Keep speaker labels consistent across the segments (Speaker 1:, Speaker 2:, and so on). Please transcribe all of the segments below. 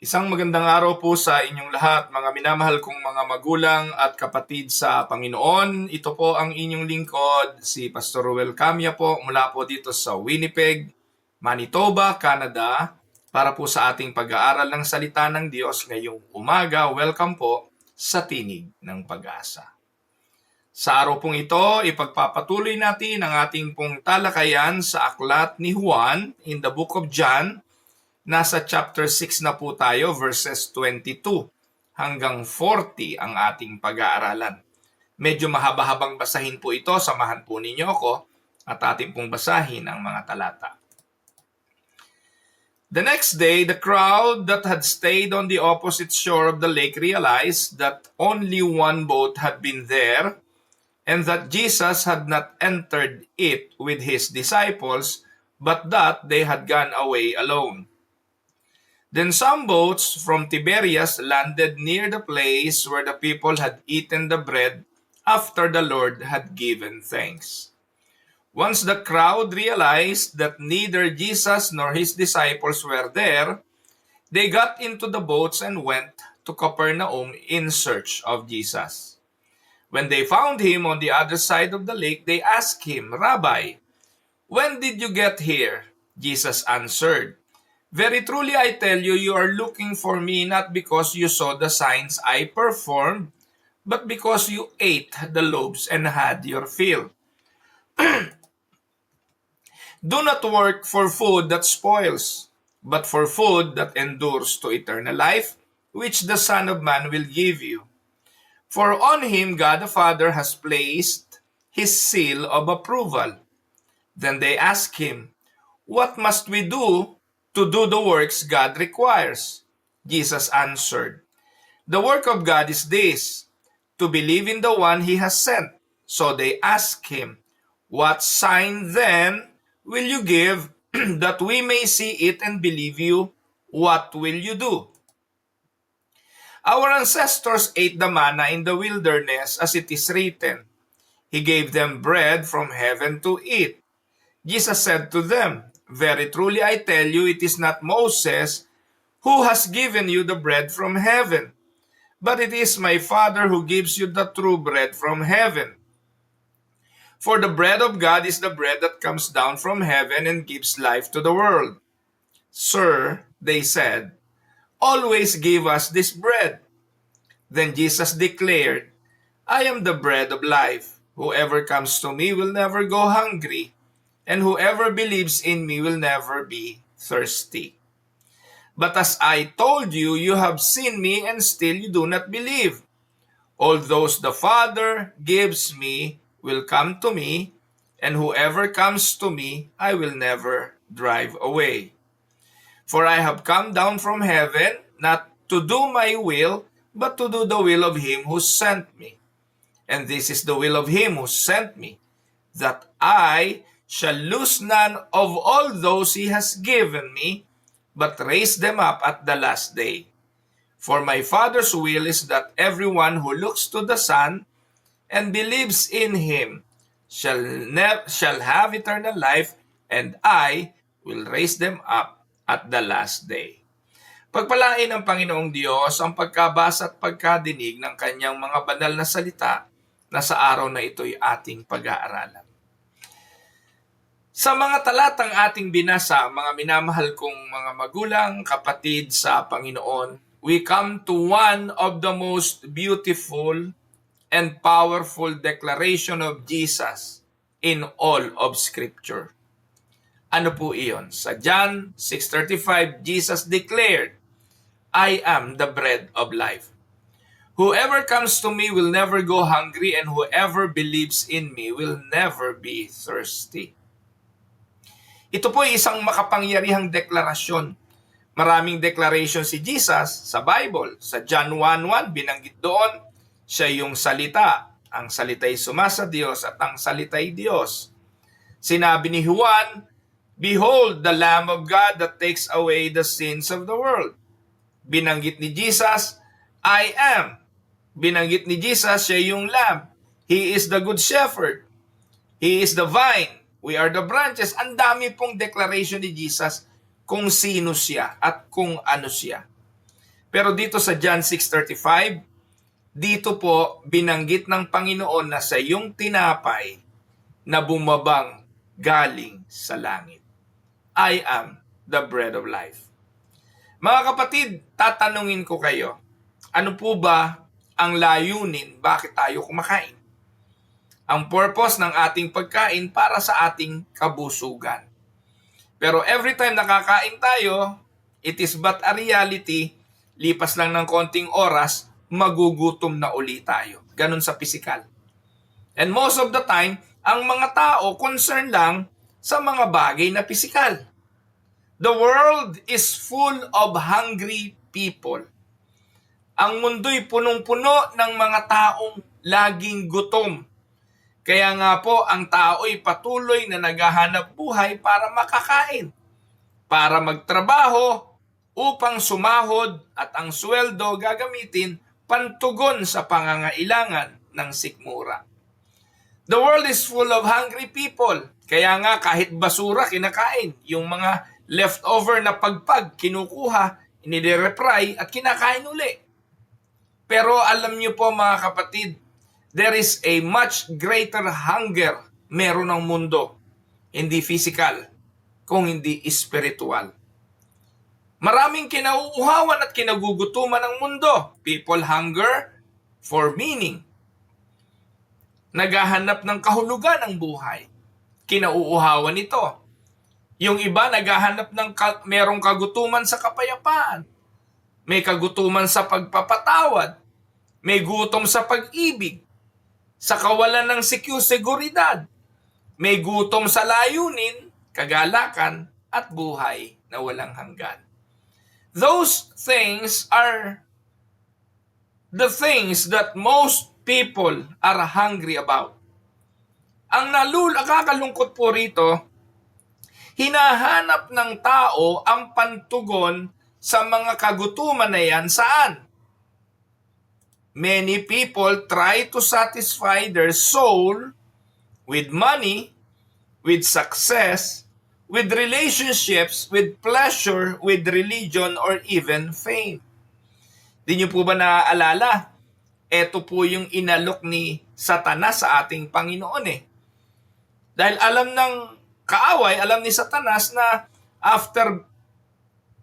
Speaker 1: Isang magandang araw po sa inyong lahat, mga minamahal kong mga magulang at kapatid sa Panginoon. Ito po ang inyong lingkod, si Pastor Ruel Camia po, mula po dito sa Winnipeg, Manitoba, Canada, para po sa ating pag-aaral ng salita ng Diyos ngayong umaga. Welcome po sa Tinig ng Pag-asa. Sa araw pong ito, ipagpapatuloy natin ang ating pong talakayan sa aklat ni Juan in the book of John. Nasa chapter 6 na po tayo, verses 22 hanggang 40 ang ating pag-aaralan. Medyo mahaba-habang basahin po ito, samahan po ninyo ako at ating pong basahin ang mga talata. The next day, the crowd that had stayed on the opposite shore of the lake realized that only one boat had been there and that Jesus had not entered it with his disciples, but that they had gone away alone. Then some boats from Tiberias landed near the place where the people had eaten the bread after the Lord had given thanks. Once the crowd realized that neither Jesus nor his disciples were there, they got into the boats and went to Capernaum in search of Jesus. When they found him on the other side of the lake, they asked him, "Rabbi, when did you get here?" Jesus answered, "Very truly I tell you, you are looking for me not because you saw the signs I performed, but because you ate the loaves and had your fill. Do not work for food that spoils, but for food that endures to eternal life, which the Son of Man will give you. For on him God the Father has placed his seal of approval." Then they asked him, "What must we do to do the works God requires?" Jesus answered, "The work of God is this, to believe in the one he has sent." So they asked him, "What sign then will you give that we may see it and believe you? What will you do?" "Our ancestors ate the manna in the wilderness, as it is written, He gave them bread from heaven to eat." Jesus said to them, "Very truly I tell you, it is not Moses who has given you the bread from heaven, but it is my Father who gives you the true bread from heaven. For the bread of God is the bread that comes down from heaven and gives life to the world." "Sir," they said, "always give us this bread." Then Jesus declared, "I am the bread of life. Whoever comes to me will never go hungry, and whoever believes in me will never be thirsty. But as I told you, you have seen me and still you do not believe. All those the Father gives me will come to me, and whoever comes to me I will never drive away. For I have come down from heaven not to do my will, but to do the will of him who sent me. And this is the will of him who sent me, that I shall lose none of all those he has given me, but raise them up at the last day. For my Father's will is that everyone who looks to the Son and believes in him shall have eternal life, and I will raise them up at the last day." Pagpalain ng Panginoong Diyos ang pagkabasa at pagkadinig ng kanyang mga banal na salita na sa araw na ito'y ating pag-aaralan. Sa mga talatang ating binasa, mga minamahal kong mga magulang, kapatid sa Panginoon, we come to one of the most beautiful and powerful declaration of Jesus in all of Scripture. Ano po iyon? Sa John 6:35, Jesus declared, "I am the bread of life. Whoever comes to me will never go hungry, and whoever believes in me will never be thirsty." Ito po ay isang makapangyarihang deklarasyon. Maraming declaration si Jesus sa Bible. Sa John 1:1, binanggit doon, siya yung salita. Ang salita'y sumasa Diyos at ang salita'y Diyos. Sinabi ni Juan, "Behold, the Lamb of God that takes away the sins of the world." Binanggit ni Jesus, "I am." Binanggit ni Jesus, siya yung Lamb. He is the good shepherd. He is the vine. We are the branches. Ang dami pong declaration ni Jesus kung sino siya at kung ano siya. Pero dito sa John 6:35, dito po binanggit ng Panginoon na sa iyong tinapay na bumabang galing sa langit. I am the bread of life. Mga kapatid, tatanungin ko kayo, ano po ba ang layunin bakit tayo kumakain? Ang purpose ng ating pagkain para sa ating kabusugan. Pero every time nakakain tayo, it is but a reality, lipas lang ng konting oras, magugutom na uli tayo. Ganun sa pisikal. And most of the time, ang mga tao concerned lang sa mga bagay na pisikal. The world is full of hungry people. Ang mundo'y punong-puno ng mga taong laging gutom. Kaya nga po, ang tao'y patuloy na naghahanap buhay para makakain, para magtrabaho, upang sumahod at ang sweldo gagamitin pantugon sa pangangailangan ng sikmura. The world is full of hungry people. Kaya nga kahit basura kinakain, yung mga leftover na pagpag kinukuha, inire-repry at kinakain uli. Pero alam niyo po mga kapatid, there is a much greater hunger meron ng mundo. Hindi physical, kung hindi spiritual. Maraming kinauuhawan at kinagugutuman ng mundo. People hunger for meaning. Naghahanap ng kahulugan ng buhay. Kinauuhawan ito. Yung iba naghahanap ng merong kagutuman sa kapayapaan. May kagutuman sa pagpapatawad. May gutom sa pag-ibig. Sa kawalan ng seguridad. May gutom sa layunin, kagalakan, at buhay na walang hanggan. Those things are the things that most people are hungry about. Ang nakakalungkot po rito, hinahanap ng tao ang pantugon sa mga kagutuman na yan saan? Many people try to satisfy their soul with money, with success, with relationships, with pleasure, with religion, or even fame. Di niyo po ba naaalala? Ito po yung inalok ni Satanas sa ating Panginoon eh. Dahil alam ng kaaway, alam ni Satanas na after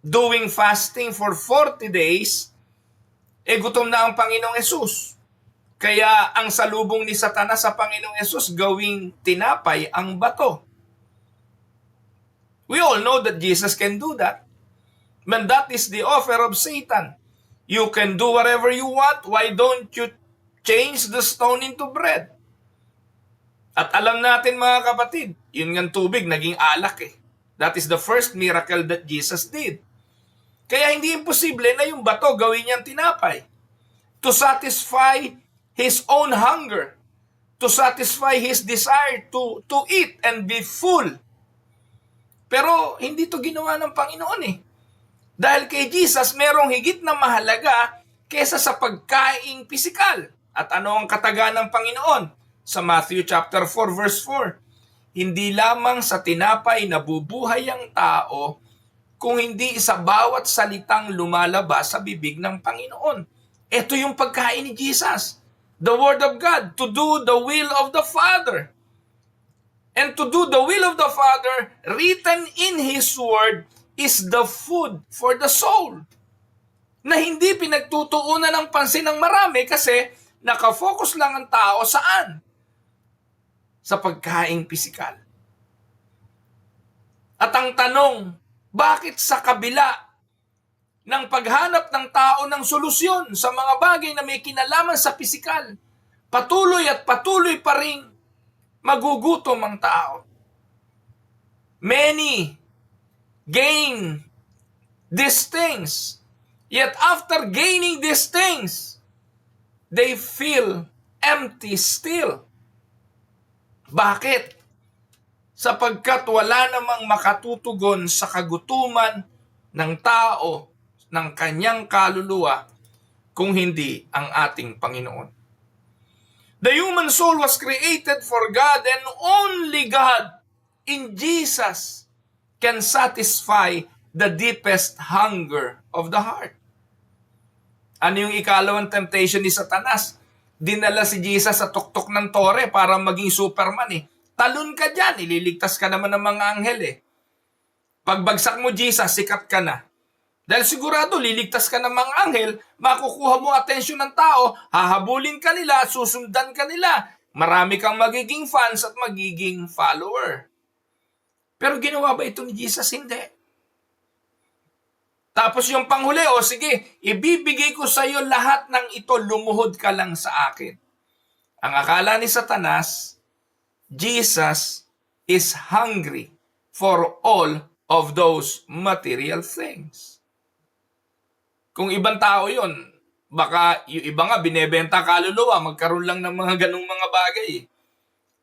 Speaker 1: doing fasting for 40 days, gutom na ang Panginoong Hesus. Kaya ang salubong ni Satanas sa Panginoong Hesus, gawing tinapay ang bato. We all know that Jesus can do that. But that is the offer of Satan. You can do whatever you want. Why don't you change the stone into bread? At alam natin mga kapatid, yun ng tubig naging alak eh. That is the first miracle that Jesus did. Kaya hindi imposible na yung bato gawin niyang tinapay. To satisfy his own hunger. To satisfy his desire to eat and be full. Pero hindi to ginawa ng Panginoon eh. Dahil kay Jesus, merong higit na mahalaga kesa sa pagkaing pisikal. At ano ang kataga ng Panginoon? Sa Matthew chapter 4 verse 4. Hindi lamang sa tinapay nabubuhay ang tao, kung hindi sa bawat salitang lumalabas sa bibig ng Panginoon. Ito yung pagkain ni Jesus. The Word of God, to do the will of the Father. And to do the will of the Father, written in His Word, is the food for the soul. Na hindi pinagtutuunan ng pansin ng marami kasi nakafocus lang ang tao saan? Sa pagkaing pisikal. At ang tanong, bakit sa kabila ng paghanap ng tao ng solusyon sa mga bagay na may kinalaman sa pisikal, patuloy at patuloy pa rin magugutom ang tao? Many gain these things, yet after gaining these things, they feel empty still. Bakit? Sapagkat wala namang makatutugon sa kagutuman ng tao, ng kanyang kaluluwa, kung hindi ang ating Panginoon. The human soul was created for God, and only God in Jesus can satisfy the deepest hunger of the heart. Ano yung ikalawang temptation ni Satanas? Dinala si Jesus sa tuktok ng tore para maging Superman eh. Talon ka dyan, ililigtas ka naman ng mga anghel eh. Pagbagsak mo Jesus, sikat ka na. Dahil sigurado, liligtas ka ng mga anghel, makukuha mo atensyon ng tao, hahabulin ka nila, susundan ka nila. Marami kang magiging fans at magiging follower. Pero ginawa ba ito ni Jesus? Hindi. Tapos yung panghuli, sige, ibibigay ko sa iyo lahat ng ito, lumuhod ka lang sa akin. Ang akala ni Satanas, Jesus is hungry for all of those material things. Kung ibang tao yon, baka yung iba nga binebenta kaluluwa, magkaroon lang ng mga ganung mga bagay.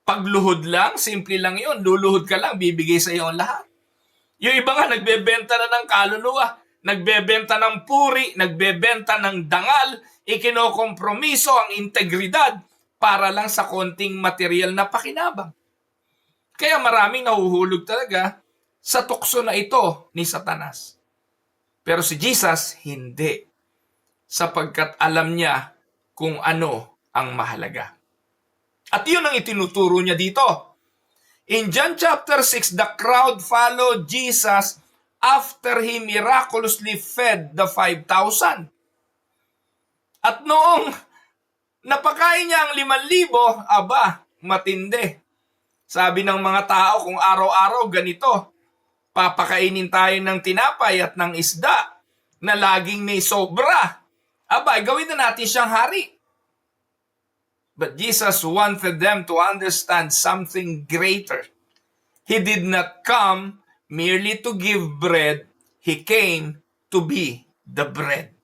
Speaker 1: Pagluhod lang, simple lang yon, luluhod ka lang, bibigay sa iyo ang lahat. Yung iba nga nagbebenta na ng kaluluwa, nagbebenta ng puri, nagbebenta ng dangal, ikinokompromiso ang integridad para lang sa konting material na pakinabang. Kaya maraming nahuhulog talaga sa tukso na ito ni Satanas. Pero si Jesus, hindi. Sapagkat alam niya kung ano ang mahalaga. At yun ang itinuturo niya dito. In John chapter 6, the crowd followed Jesus after he miraculously fed the 5,000. At noong napakain niya ang 5,000, aba, matindi. Sabi ng mga tao, kung araw-araw ganito, papakainin tayo ng tinapay at ng isda na laging may sobra. Aba, gawin na natin siyang hari. But Jesus wanted them to understand something greater. He did not come merely to give bread. He came to be the bread.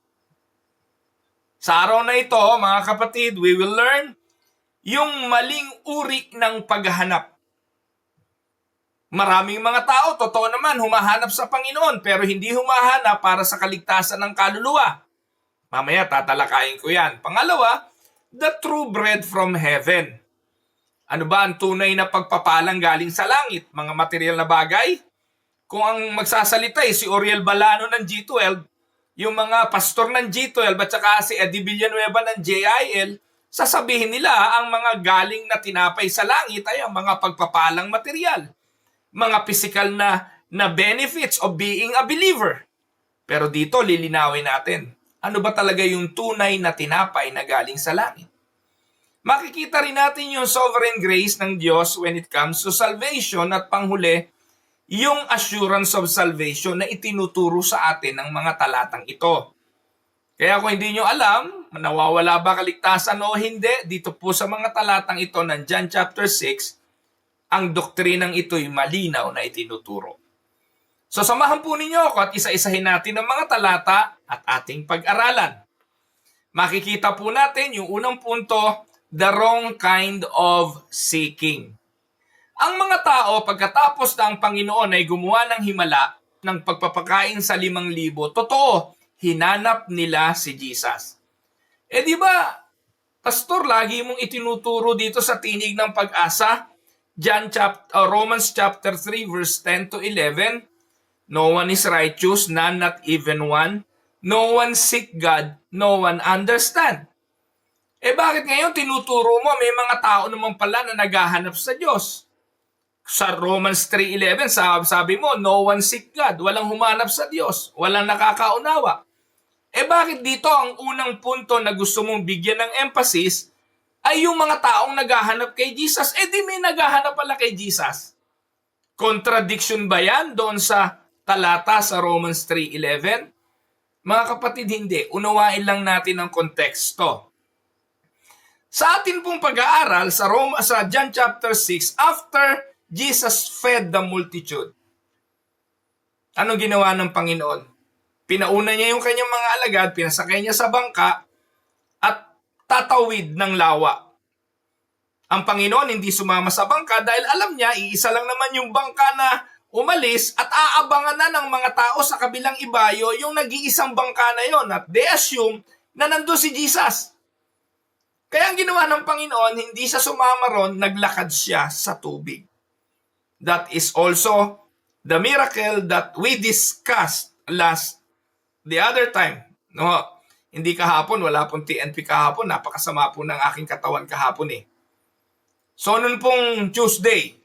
Speaker 1: Sa araw na ito, mga kapatid, we will learn yung maling uri ng paghahanap. Maraming mga tao, totoo naman, humahanap sa Panginoon, pero hindi humahanap para sa kaligtasan ng kaluluwa. Mamaya tatalakayin ko yan. Pangalawa, the true bread from heaven. Ano ba ang tunay na pagpapalang galing sa langit? Mga material na bagay? Kung ang magsasalita si Oriel Balano ng G12, yung mga pastor ng G12 at saka si Eddie Villanueva ng JIL, sasabihin nila ang mga galing na tinapay sa langit ay ang mga pagpapalang material. Mga physical na benefits of being a believer. Pero dito lilinawin natin, ano ba talaga yung tunay na tinapay na galing sa langit? Makikita rin natin yung sovereign grace ng Diyos when it comes to salvation at panghuli, yung assurance of salvation na itinuturo sa atin ng mga talatang ito. Kaya kung hindi nyo alam, nawawala ba kaligtasan o hindi, dito po sa mga talatang ito ng John chapter 6, ang doktrinang ito'y malinaw na itinuturo. So samahan po ninyo ako at isa-isahin natin ang mga talata at ating pag-aralan. Makikita po natin yung unang punto, the wrong kind of seeking. Ang mga tao, pagkatapos na ang Panginoon ay gumawa ng himala ng pagpapakain sa 5,000, totoo, hinanap nila si Jesus. Di ba, Pastor, lagi mong itinuturo dito sa Tinig ng Pag-asa, Romans chapter 3, verse 10 to 11, no one is righteous, none, not even one. No one seek God, no one understand. Bakit ngayon tinuturo mo may mga tao naman pala na naghahanap sa Diyos? Sa Romans 3:11, sabi mo, no one seek God. Walang humanap sa Diyos. Walang nakakaunawa. Bakit dito ang unang punto na gusto mong bigyan ng emphasis ay yung mga taong naghahanap kay Jesus? Di may naghahanap pala kay Jesus. Contradiction ba yan doon sa talata sa Romans 3:11? Mga kapatid, hindi. Unawain lang natin ang konteksto. Sa atin pong pag-aaral sa John chapter 6, after Jesus fed the multitude, ano ginawa ng Panginoon? Pinauna niya yung kanyang mga alagad, pinasakay niya sa bangka, at tatawid ng lawa. Ang Panginoon hindi sumama sa bangka dahil alam niya, iisa lang naman yung bangka na umalis at aabangan na ng mga tao sa kabilang ibayo yung nag-iisang bangka na yon at they assume na nandun si Jesus. Kaya ang ginawa ng Panginoon, hindi siya sumama ron, naglakad siya sa tubig. That is also the miracle that we discussed the other time. No? Hindi kahapon, wala pong TNP kahapon. Napakasama po ng aking katawan kahapon eh. So, noon pong Tuesday.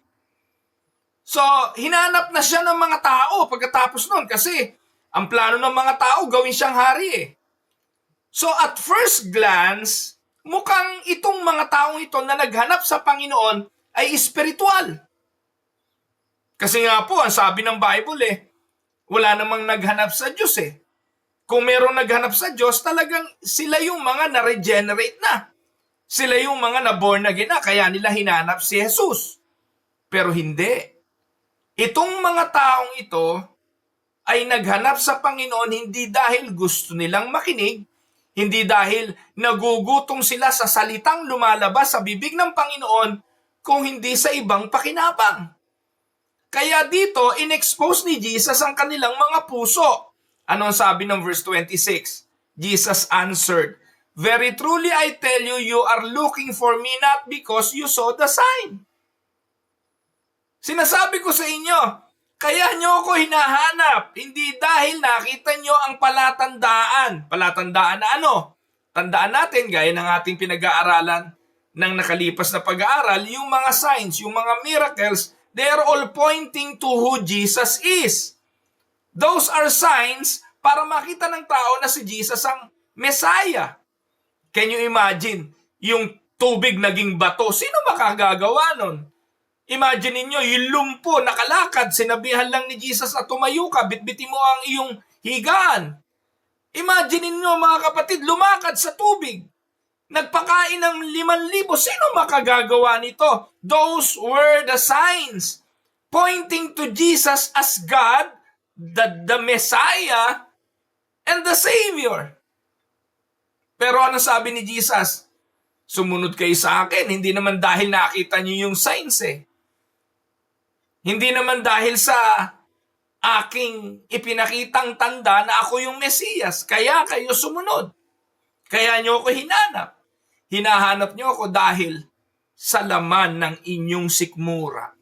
Speaker 1: So, hinanap na siya ng mga tao pagkatapos noon kasi ang plano ng mga tao gawin siyang hari eh. So, at first glance, mukhang itong mga taong ito na naghanap sa Panginoon ay espiritual. Kasi nga po, ang sabi ng Bible eh, wala namang naghanap sa Diyos eh. Kung merong naghanap sa Diyos, talagang sila yung mga na-regenerate na. Sila yung mga na-born again na, kaya nila hinanap si Jesus. Pero hindi. Itong mga taong ito ay naghanap sa Panginoon hindi dahil gusto nilang makinig, hindi dahil nagugutom sila sa salitang lumalabas sa bibig ng Panginoon, kung hindi sa ibang pakinabang. Kaya dito, in-expose ni Jesus ang kanilang mga puso. Ano ang sabi ng verse 26? Jesus answered, "Very truly I tell you, you are looking for me not because you saw the sign." Sinasabi ko sa inyo, kaya nyo ako hinahanap, hindi dahil nakita nyo ang palatandaan. Palatandaan na ano? Tandaan natin, gaya ng ating pinag-aaralan ng nakalipas na pag-aaral, yung mga signs, yung mga miracles, they are all pointing to who Jesus is. Those are signs para makita ng tao na si Jesus ang Messiah. Can you imagine? Yung tubig naging bato, sino makagagawa nun? Imagine ninyo, yung lumpo, nakalakad, sinabihan lang ni Jesus na tumayo ka, bitbitin mo ang iyong higaan. Imagine ninyo mga kapatid, lumakad sa tubig. Nagpakain ng 5,000, sino makagagawa nito? Those were the signs pointing to Jesus as God, the Messiah, and the Savior. Pero ano sabi ni Jesus? Sumunod kayo sa akin, hindi naman dahil nakita niyo yung signs eh. Hindi naman dahil sa aking ipinakitang tanda na ako yung Mesiyas, kaya kayo sumunod. Kaya nyo ako hinanap. Hinahanap nyo ako dahil sa laman ng inyong sikmura.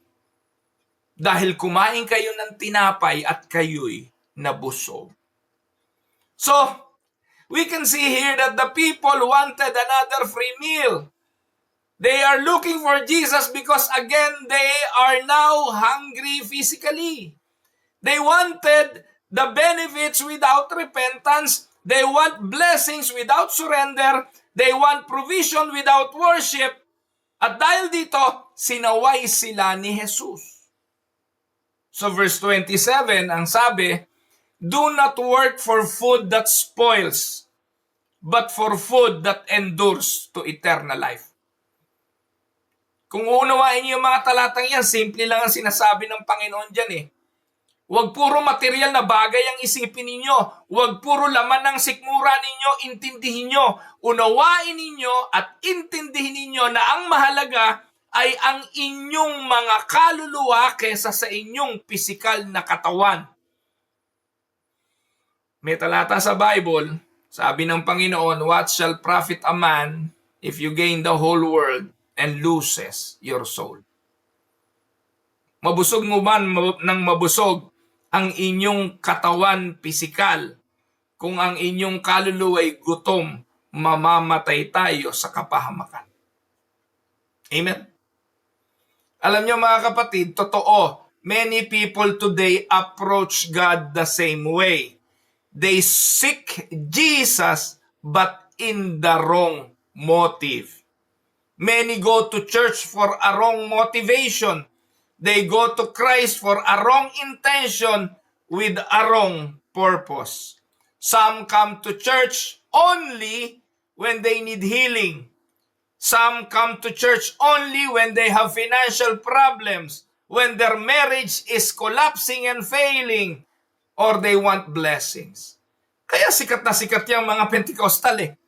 Speaker 1: Dahil kumain kayo ng tinapay at kayo'y nabusog. So, we can see here that the people wanted another free meal. They are looking for Jesus because again, they are now hungry physically. They wanted the benefits without repentance. They want blessings without surrender. They want provision without worship. At dahil dito, sinaway sila ni Jesus. So verse 27, ang sabi, "Do not work for food that spoils, but for food that endures to eternal life." Kung uunawain niyo yung mga talatang yan, simple lang ang sinasabi ng Panginoon dyan eh. Huwag puro material na bagay ang isipin ninyo. Huwag puro laman ng sikmura ninyo, intindihin nyo. Unawain ninyo at intindihin ninyo na ang mahalaga ay ang inyong mga kaluluwa kaysa sa inyong pisikal na katawan. May talata sa Bible, sabi ng Panginoon, "What shall profit a man if you gain the whole world and loses your soul?" Mabusog mo man ng mabusog ang inyong katawan pisikal, kung ang inyong kaluluwa'y gutom, mamamatay tayo sa kapahamakan. Amen? Alam niyo mga kapatid, totoo, many people today approach God the same way. They seek Jesus but in the wrong motive. Many go to church for a wrong motivation. They go to Christ for a wrong intention with a wrong purpose. Some come to church only when they need healing. Some come to church only when they have financial problems, when their marriage is collapsing and failing, or they want blessings. Kaya sikat na sikat yung mga Pentecostal eh.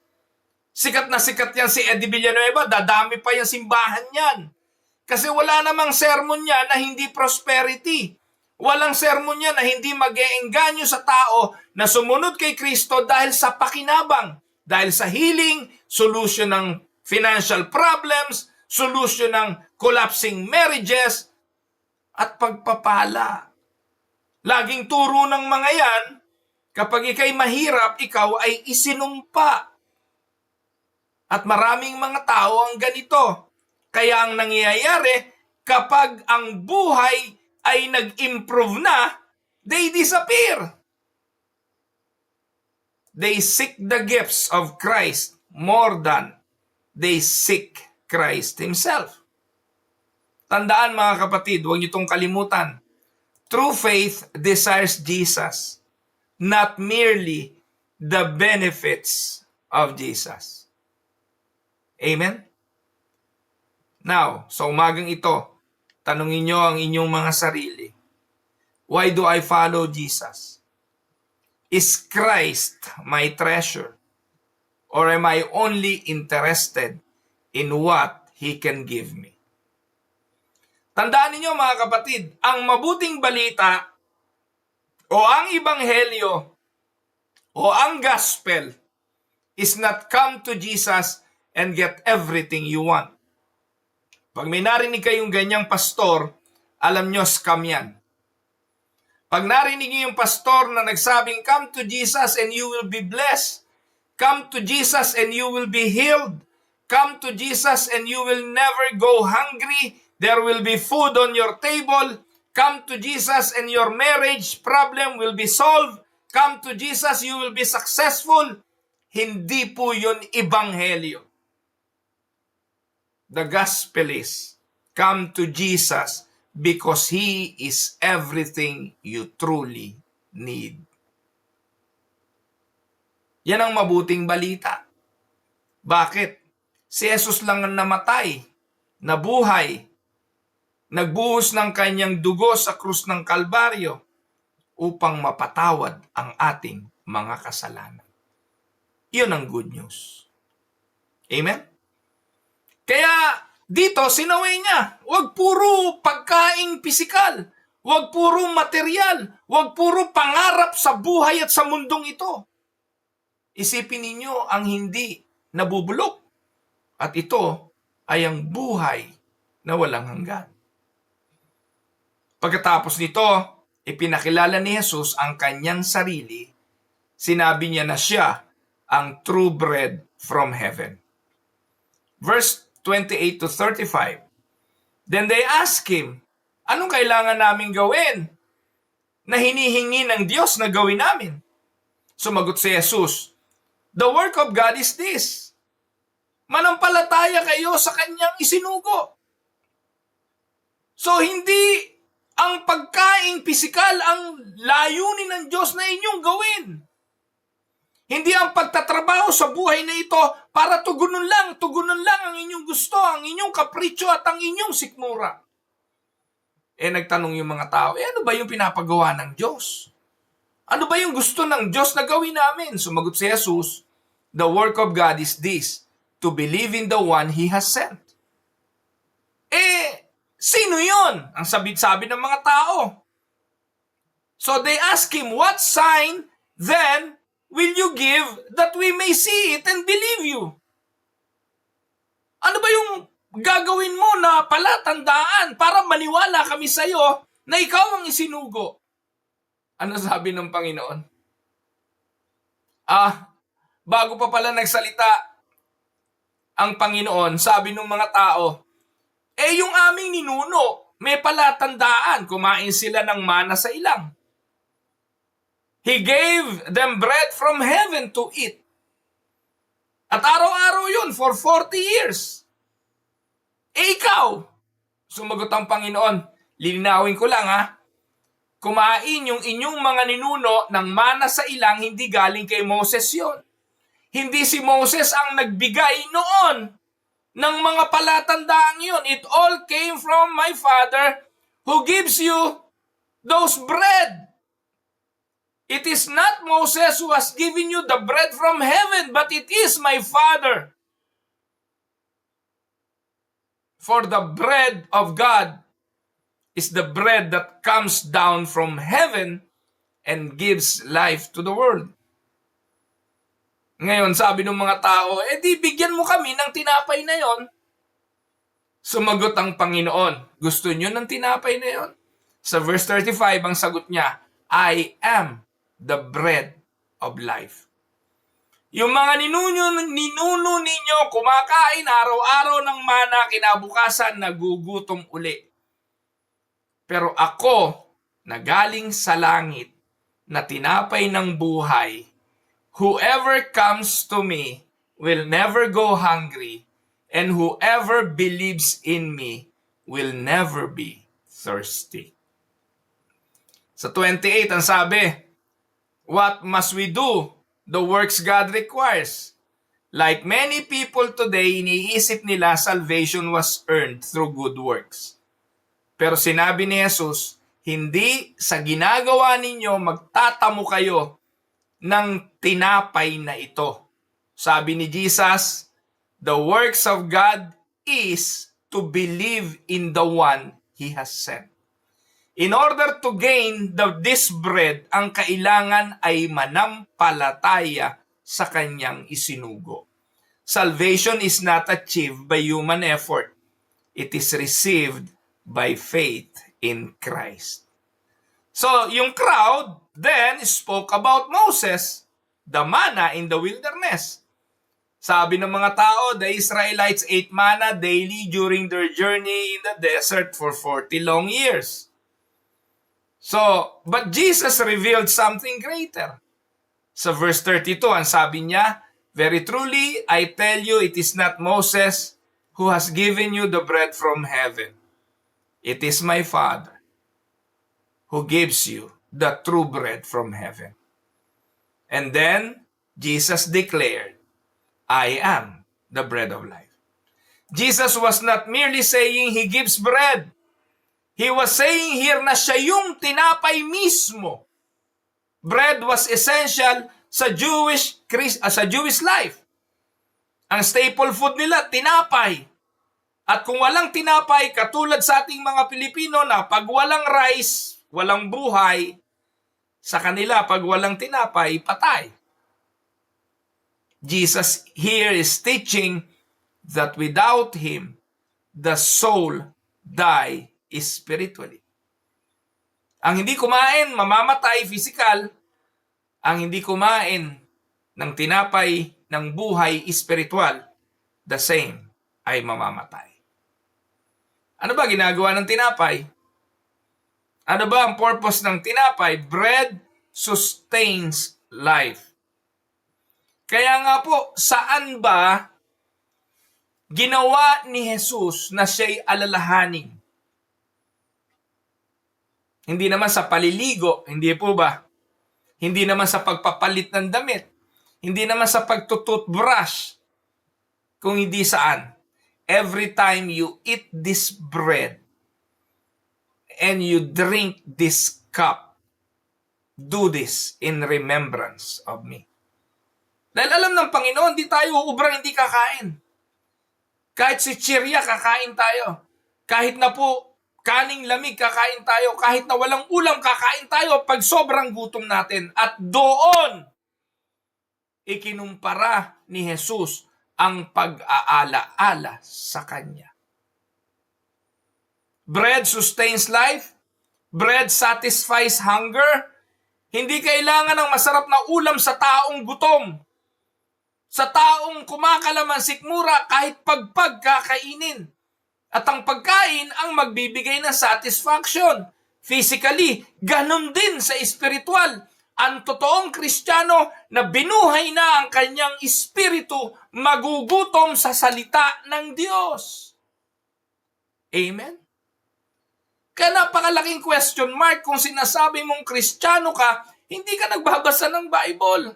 Speaker 1: Sikat na sikat yan si Eddie Villanueva, dadami pa yung simbahan yan. Kasi wala namang sermon niya na hindi prosperity. Walang sermon niya na hindi mag-eengganyo sa tao na sumunod kay Kristo dahil sa pakinabang, dahil sa healing, solution ng financial problems, solution ng collapsing marriages, at pagpapala. Laging turo ng mga yan, Kapag ikay mahirap, ikaw ay isinumpa. At maraming mga tao ang ganito. Kaya ang nangyayari, kapag ang buhay ay nag-improve na, they disappear. They seek the gifts of Christ more than they seek Christ Himself. Tandaan mga kapatid, huwag niyo itong kalimutan. True faith desires Jesus, not merely the benefits of Jesus. Amen? Now, sa umagang ito, tanungin niyo ang inyong mga sarili. Why do I follow Jesus? Is Christ my treasure? Or am I only interested in what He can give me? Tandaan niyo mga kapatid, ang mabuting balita o ang ebanghelyo o ang gospel is not come to Jesus and get everything you want. Pag may narinig kayong ganyang pastor, alam nyo, scam yan. Pag narinig niyo yung pastor na nagsabing, come to Jesus and you will be blessed. Come to Jesus and you will be healed. Come to Jesus and you will never go hungry. There will be food on your table. Come to Jesus and your marriage problem will be solved. Come to Jesus, you will be successful. Hindi po yun ebanghelyo. The gospel is, come to Jesus because He is everything you truly need. Yan ang mabuting balita. Bakit? Si Jesus lang ang namatay, nabuhay, nagbuhos ng kanyang dugo sa krus ng Kalbaryo upang mapatawad ang ating mga kasalanan. Iyon ang good news. Amen? Kaya dito, sinaway niya, huwag puro pagkaing pisikal, huwag puro material, huwag puro pangarap sa buhay at sa mundong ito. Isipin ninyo ang hindi nabubulok. At ito ay ang buhay na walang hanggan. Pagkatapos nito, ipinakilala ni Jesus ang kanyang sarili. Sinabi niya na siya ang true bread from heaven. Verse 28 to 35. Then they asked him, anong kailangan namin gawin na hinihingi ng Diyos na gawin namin? Sumagot si Jesus, the work of God is this. Manampalataya kayo sa kanyang isinugo. So hindi ang pagkaing pisikal ang layunin ng Diyos na inyong gawin. Hindi ang pagtatrabaho sa buhay na ito para tugunan lang ang inyong gusto, ang inyong kapritsyo at ang inyong sikmura. Nagtanong yung mga tao, ano ba yung pinapagawa ng Diyos? Ano ba yung gusto ng Diyos na gawin namin? Sumagot si Jesus, the work of God is this, to believe in the one He has sent. Sino yun? Ang sabi ng mga tao. So they ask him, what sign then will you give that we may see it and believe you? Ano ba yung gagawin mo na palatandaan para maniwala kami sa iyo na ikaw ang isinugo? Ano sabi ng Panginoon? Bago pa pala nagsalita ang Panginoon, sabi ng mga tao, yung aming ninuno, may palatandaan, kumain sila ng mana sa ilang. He gave them bread from heaven to eat. At araw-araw yun for 40 years. Ikaw, sumagot ang Panginoon, lilinawin ko lang kumain yung inyong mga ninuno ng mana sa ilang, hindi galing kay Moses yon. Hindi si Moses ang nagbigay noon ng mga palatandaan yun. It all came from my Father who gives you those bread. It is not Moses who has given you the bread from heaven, but it is my Father. For the bread of God is the bread that comes down from heaven and gives life to the world. Ngayon, sabi ng mga tao, di bigyan mo kami ng tinapay na yon. Sumagot ang Panginoon, gusto nyo ng tinapay na yon? Sa verse 35, ang sagot niya, I am the bread of life. Yung mga ninuno ninyo kumakain araw-araw ng mana, kinabukasan nagugutom uli. Pero ako, na galing sa langit, na tinapay ng buhay, whoever comes to me will never go hungry, and whoever believes in me will never be thirsty. Sa 28, ang sabi, what must we do? The works God requires. Like many people today, iniisip nila salvation was earned through good works. Pero sinabi ni Jesus, hindi sa ginagawa ninyo magtatamo kayo ng tinapay na ito. Sabi ni Jesus, the works of God is to believe in the one He has sent. In order to gain this bread, ang kailangan ay manampalataya sa kanyang isinugo. Salvation is not achieved by human effort. It is received by faith in Christ. So, yung crowd then spoke about Moses, the manna in the wilderness. Sabi ng mga tao, the Israelites ate manna daily during their journey in the desert for 40 long years. So, but Jesus revealed something greater. Sa verse 32, ang sabi niya, very truly, I tell you, it is not Moses who has given you the bread from heaven. It is my Father who gives you the true bread from heaven. And then, Jesus declared, I am the bread of life. Jesus was not merely saying He gives bread. He was saying here na siya yung tinapay mismo. Bread was essential sa Jewish life. Ang staple food nila, tinapay. At kung walang tinapay, katulad sa ating mga Pilipino na pag walang rice, walang buhay, sa kanila pag walang tinapay, patay. Jesus here is teaching that without Him, the soul die spiritually. Ang hindi kumain, mamamatay physical. Ang hindi kumain ng tinapay ng buhay spiritual, the same ay mamamatay. Ano ba ginagawa ng tinapay? Ano ba ang purpose ng tinapay? Bread sustains life. Kaya nga po, saan ba ginawa ni Jesus na siya'y alalahanin? Hindi naman sa paliligo, hindi po ba? Hindi naman sa pagpapalit ng damit. Hindi naman sa pagtututbrush. Kung hindi saan. Every time you eat this bread and you drink this cup, do this in remembrance of me. Dahil alam ng Panginoon, di tayo ubrang hindi kakain. Kahit si Chiria, kakain tayo. Kahit na po kaning lamig, kakain tayo. Kahit na walang ulam, kakain tayo pag sobrang gutom natin. At doon, ikinumpara ni Jesus ang pag-aala-ala sa Kanya. Bread sustains life. Bread satisfies hunger. Hindi kailangan ng masarap na ulam sa taong gutom. Sa taong kumakalaman sikmura, kahit pagpag kakainin. At ang pagkain ang magbibigay ng satisfaction. Physically, ganun din sa spiritual. Ang totoong Kristiyano na binuhay na ang kanyang espiritu, magugutom sa salita ng Diyos. Amen? Kaya napakalaking question mark kung sinasabi mong Kristiyano ka, hindi ka nagbabasa ng Bible.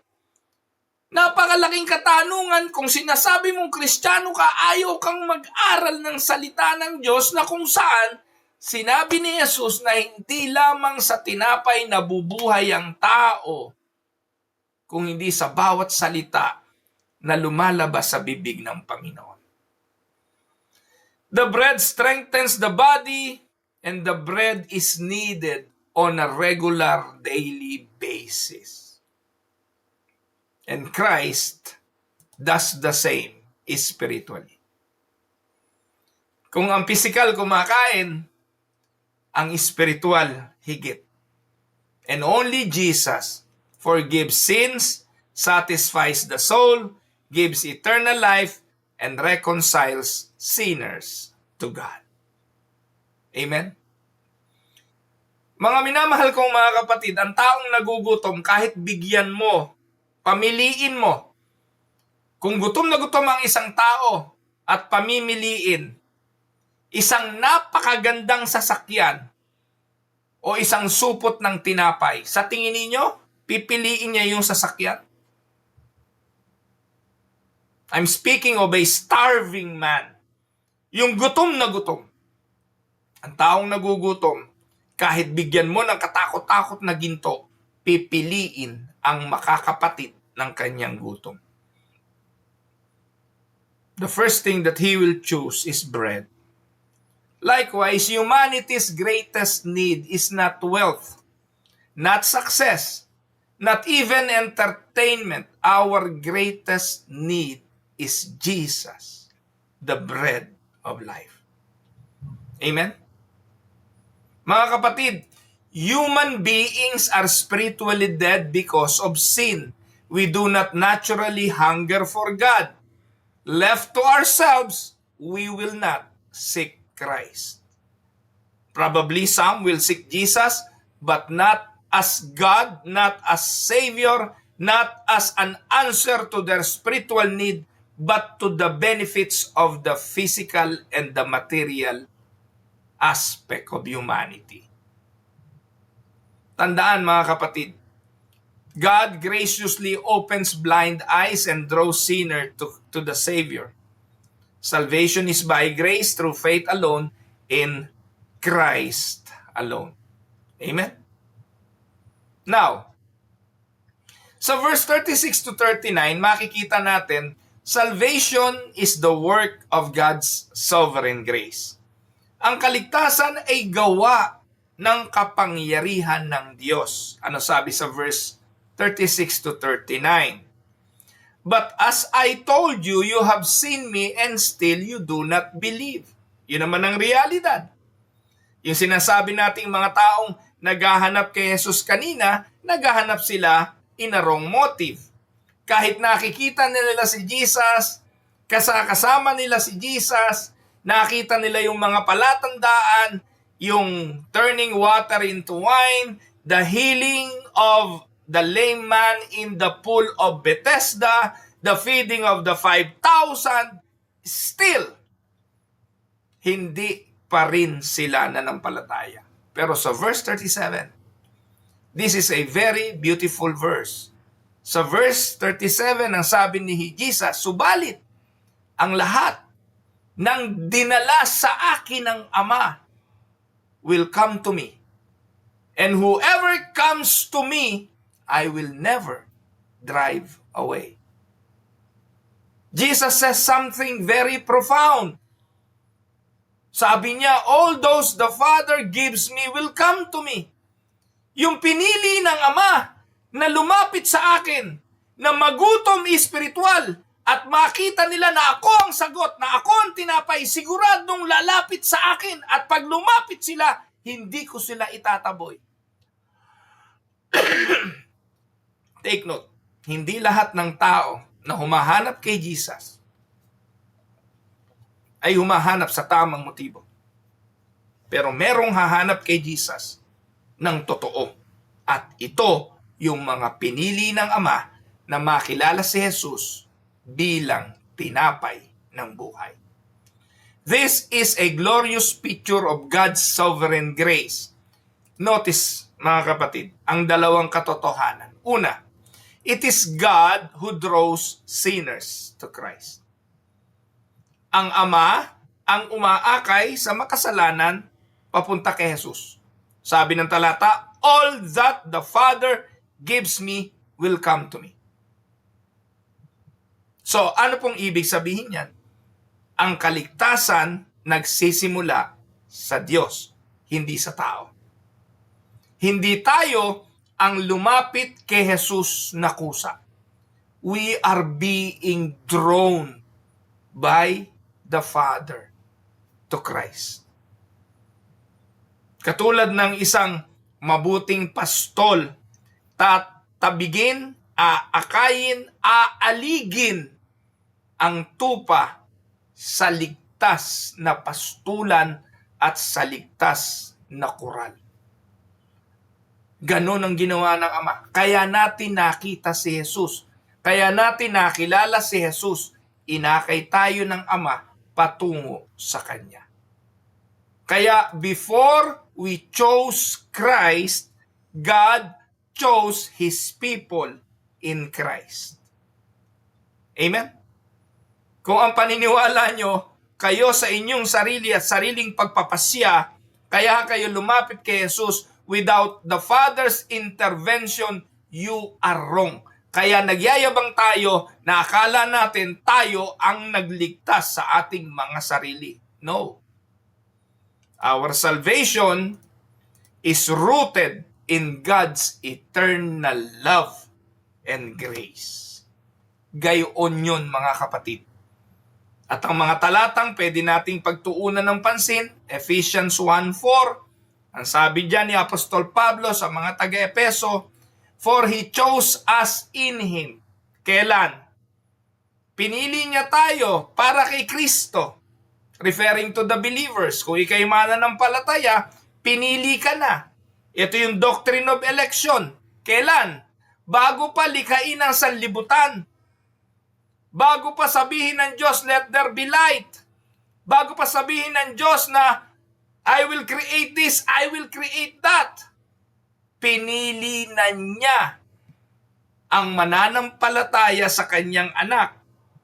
Speaker 1: Napakalaking katanungan kung sinasabi mong Kristiyano ka, ayaw kang mag-aral ng salita ng Diyos na kung saan sinabi ni Jesus na hindi lamang sa tinapay nabubuhay ang tao, kung hindi sa bawat salita na lumalabas sa bibig ng Panginoon. The bread strengthens the body and the bread is needed on a regular daily basis. And Christ does the same spiritually. Kung ang physical kumakain, ang spiritual higit. And only Jesus forgives sins, satisfies the soul, gives eternal life, and reconciles sinners to God. Amen? Mga minamahal kong mga kapatid, ang taong nagugutom, kahit bigyan mo, pamiliin mo, kung gutom na gutom ang isang tao at pamimiliin, isang napakagandang sasakyan o isang supot ng tinapay, sa tingin ninyo, pipiliin niya yung sasakyan? I'm speaking of a starving man. Yung gutom na gutom. Ang taong nagugutom, kahit bigyan mo ng katakot-takot na ginto, pipiliin ang makakapatid ng kanyang gutom. The first thing that he will choose is bread. Likewise, humanity's greatest need is not wealth, not success, not even entertainment. Our greatest need is Jesus, the bread of life. Amen? Mga kapatid, human beings are spiritually dead because of sin. We do not naturally hunger for God. Left to ourselves, we will not seek Christ. Probably some will seek Jesus, but not as God, not as Savior, not as an answer to their spiritual need, but to the benefits of the physical and the material aspect of humanity. Tandaan mga kapatid, God graciously opens blind eyes and draws sinner to the Savior. Salvation is by grace through faith alone in Christ alone. Amen? Now, sa verse 36 to 39, makikita natin, salvation is the work of God's sovereign grace. Ang kaligtasan ay gawa ng kapangyarihan ng Diyos. Ano sabi sa verse 36 to 39? But as I told you, you have seen me and still you do not believe. Yun naman ang realidad. Yung sinasabi nating mga taong naghahanap kay Jesus kanina, naghahanap sila in a wrong motive. Kahit nakikita nila si Jesus, kasama nila si Jesus, nakita nila yung mga palatandaan, yung turning water into wine, the healing of the lame man in the pool of Bethesda, the feeding of the 5,000, still, hindi pa rin sila nanampalataya. Pero sa verse 37, this is a very beautiful verse. Sa verse 37, ang sabi ni Jesus, subalit, ang lahat ng dinala sa akin ng Ama will come to me. And whoever comes to me, I will never drive away. Jesus says something very profound. Sabi niya, all those the Father gives me will come to me. Yung pinili ng Ama na lumapit sa akin, na magutom espiritual, at makita nila na ako ang sagot, na ako ang tinapay, siguradong lalapit sa akin, at pag lumapit sila, hindi ko sila itataboy. Take note, hindi lahat ng tao na humahanap kay Jesus ay humahanap sa tamang motibo. Pero merong hahanap kay Jesus ng totoo. At ito yung mga pinili ng Ama na makilala si Jesus bilang tinapay ng buhay. This is a glorious picture of God's sovereign grace. Notice, mga kapatid, ang dalawang katotohanan. Una, it is God who draws sinners to Christ. Ang Ama ang umaakay sa makasalanan papunta kay Jesus. Sabi ng talata, all that the Father gives me will come to me. So, ano pong ibig sabihin yan? Ang kaligtasan nagsisimula sa Diyos, hindi sa tao. Hindi tayo ang lumapit kay Jesus na kusa. We are being drawn by the Father to Christ. Katulad ng isang mabuting pastol, tabigin, aakayin, aaligin ang tupa sa ligtas na pastulan at sa ligtas na kural. Ganon ang ginawa ng Ama. Kaya natin nakita si Jesus. Kaya natin nakilala si Jesus. Inakay tayo ng Ama patungo sa Kanya. Kaya before we chose Christ, God chose His people in Christ. Amen? Kung ang paniniwala nyo, kayo sa inyong sarili at sariling pagpapasya, kaya kayo lumapit kay Jesus without the Father's intervention, you are wrong. Kaya nagyayabang tayo na akala natin tayo ang nagligtas sa ating mga sarili. No. Our salvation is rooted in God's eternal love and grace. Gayon yun, mga kapatid. At ang mga talatang pwede nating pagtuunan ng pansin, Ephesians 1:4, ang sabi diyan ni Apostol Pablo sa mga taga-Epeso, for He chose us in Him. Kailan? Pinili niya tayo para kay Kristo. Referring to the believers. Kung ikay mananampalataya, pinili ka na. Ito yung doctrine of election. Kailan? Bago pa likhain ang sanlibutan. Bago pa sabihin ng Diyos, let there be light. Bago pa sabihin ng Diyos na, I will create this, I will create that. Pinili na niya ang mananampalataya sa kanyang anak,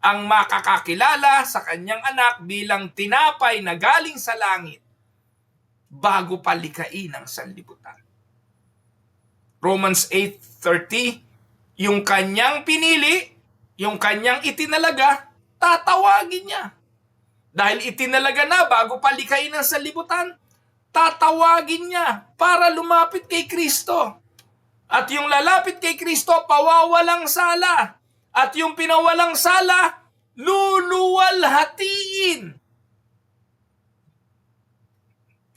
Speaker 1: ang makakakilala sa kanyang anak bilang tinapay na galing sa langit, bago pa likhain ang sanlibutan. Romans 8:30, yung kanyang pinili, yung kanyang itinalaga, tatawagin niya. Dahil itinalaga na bago palikhain ang sanlibutan, tatawagin niya para lumapit kay Kristo. At yung lalapit kay Kristo, pawawalang sala. At yung pinawalang sala, luluwalhatiin.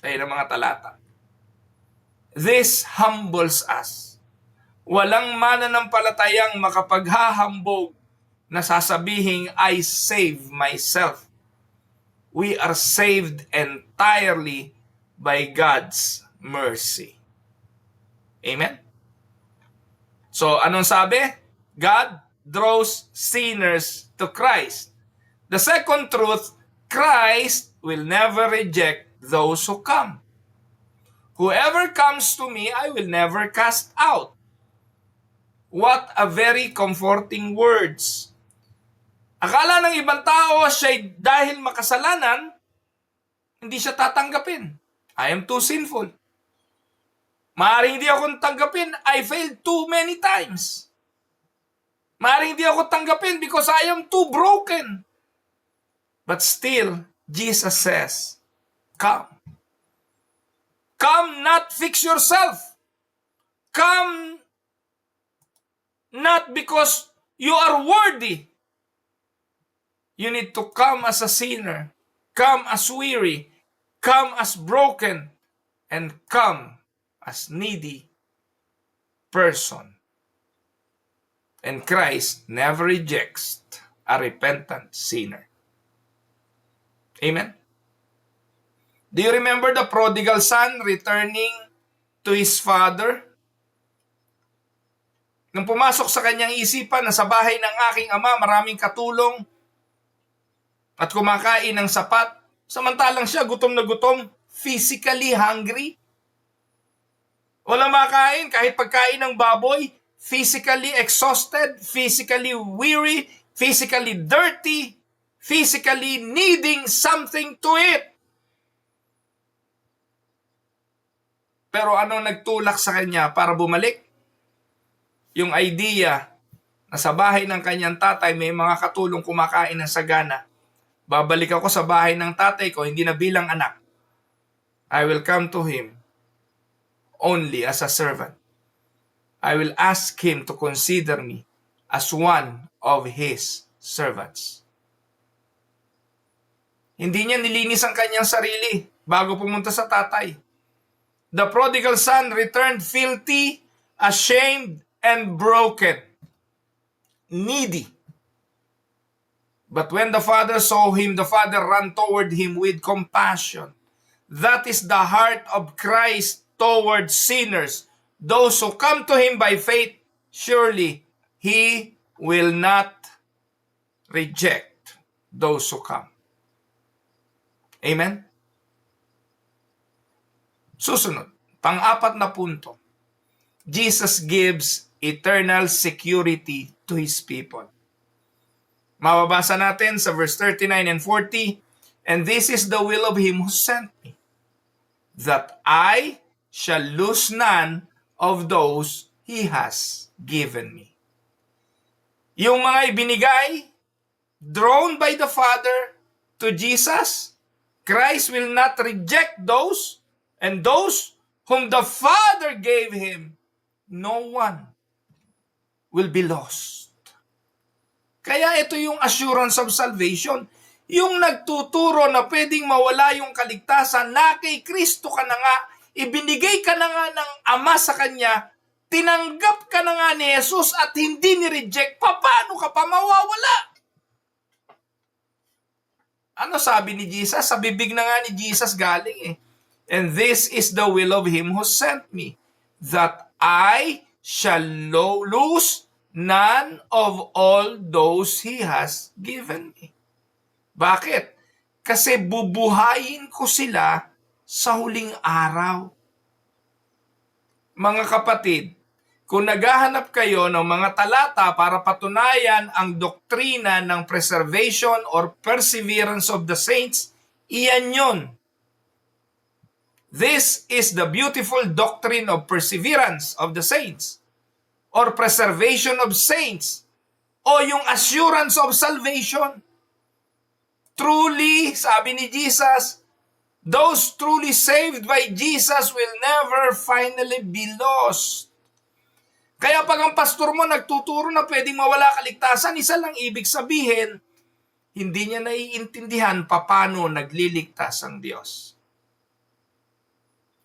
Speaker 1: Tayo ng mga talata. This humbles us. Walang mananampalatayang makapaghahambog na sasabihing, I save myself. We are saved entirely by God's mercy. Amen? So, anong sabi? God draws sinners to Christ. The second truth, Christ will never reject those who come. Whoever comes to me, I will never cast out. What a very comforting words. Akala ng ibang tao siya dahil makasalanan, hindi siya tatanggapin. I am too sinful. Maaaring hindi ako tanggapin, I failed too many times. Maaaring hindi ako tanggapin because I am too broken. But still, Jesus says, come. Come, not fix yourself. Come, not because you are worthy. You need to come as a sinner, come as weary, come as broken, and come as needy person. And Christ never rejects a repentant sinner. Amen? Do you remember the prodigal son returning to his father? Nung pumasok sa kanyang isipan na sa bahay ng aking ama maraming katulong, at kumakain ng sapat, samantalang siya gutom na gutom, physically hungry. Walang makain, kahit pagkain ng baboy, physically exhausted, physically weary, physically dirty, physically needing something to eat. Pero ano nagtulak sa kanya para bumalik? Yung idea na sa bahay ng kanyang tatay may mga katulong kumakain ng sagana. Babalik ako sa bahay ng tatay ko, hindi na bilang anak. I will come to him only as a servant. I will ask him to consider me as one of his servants. Hindi niya nilinis ang kanyang sarili bago pumunta sa tatay. The prodigal son returned filthy, ashamed, and broken, needy. But when the Father saw him, the Father ran toward him with compassion. That is the heart of Christ toward sinners. Those who come to him by faith, surely he will not reject those who come. Amen? Susunod, pang-apat na punto. Jesus gives eternal security to his people. Mababasa natin sa verse 39 and 40, and this is the will of him who sent me, that I shall lose none of those he has given me. Yung mga ibinigay, drawn by the Father to Jesus, Christ will not reject those, and those whom the Father gave him, no one will be lost. Kaya ito yung assurance of salvation. Yung nagtuturo na pwedeng mawala yung kaligtasan na kay Kristo ka na nga, ibinigay ka na nga ng Ama sa Kanya, tinanggap ka na nga ni Jesus at hindi ni-reject, paano ka pa mawawala? Ano sabi ni Jesus? Sa bibig na nga ni Jesus galing eh. And this is the will of him who sent me, that I shall lose none of all those he has given me. Bakit? Kasi bubuhayin ko sila sa huling araw. Mga kapatid, kung naghahanap kayo ng mga talata para patunayan ang doktrina ng preservation or perseverance of the saints, iyan yun. This is the beautiful doctrine of perseverance of the saints or preservation of saints o yung assurance of salvation. Truly, sabi ni Jesus, those truly saved by Jesus will never finally be lost. Kaya pag ang pastor mo nagtuturo na pwedeng mawala kaligtasan, isa lang ibig sabihin, hindi niya naiintindihan paano nagliligtas ang Diyos.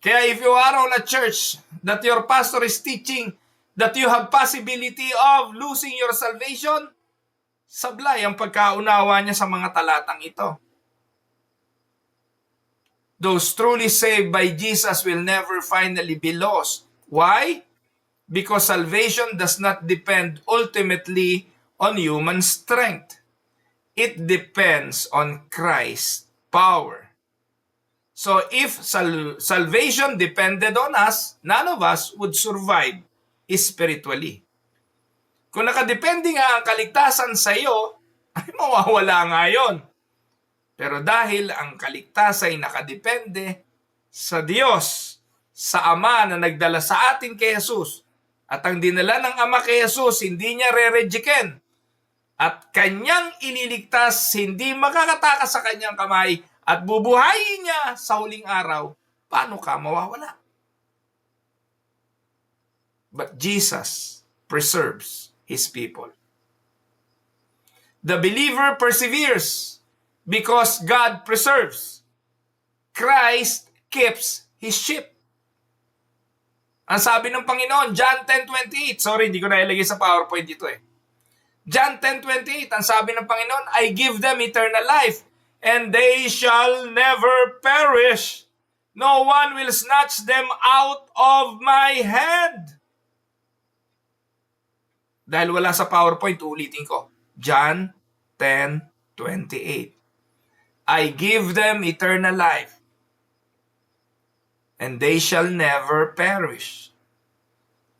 Speaker 1: Kaya if you are on a church that your pastor is teaching that you have possibility of losing your salvation, sablay ang pagkaunawa niya sa mga talatang ito. Those truly saved by Jesus will never finally be lost. Why? Because salvation does not depend ultimately on human strength. It depends on Christ's power. So if salvation depended on us, none of us would survive spiritually. Kung nakadepende nga ang kaligtasan sa iyo, ay mawawala nga yun. Pero dahil ang kaligtasan ay nakadepende sa Diyos, sa Ama na nagdala sa atin kay Jesus, at ang dinala ng Ama kay Jesus, hindi niya re-rejecten, at kanyang ililigtas, hindi makakatakas sa kanyang kamay, at bubuhayin niya sa huling araw, paano ka mawawala? But Jesus preserves his people. The believer perseveres because God preserves. Christ keeps his sheep. Ang sabi ng Panginoon, John 10:28, sorry, hindi ko na ilagay sa PowerPoint dito eh. John 10:28, ang sabi ng Panginoon, I give them eternal life, and they shall never perish. No one will snatch them out of my hand. Dahil wala sa PowerPoint, ulitin ko. John 10:28. I give them eternal life, and they shall never perish.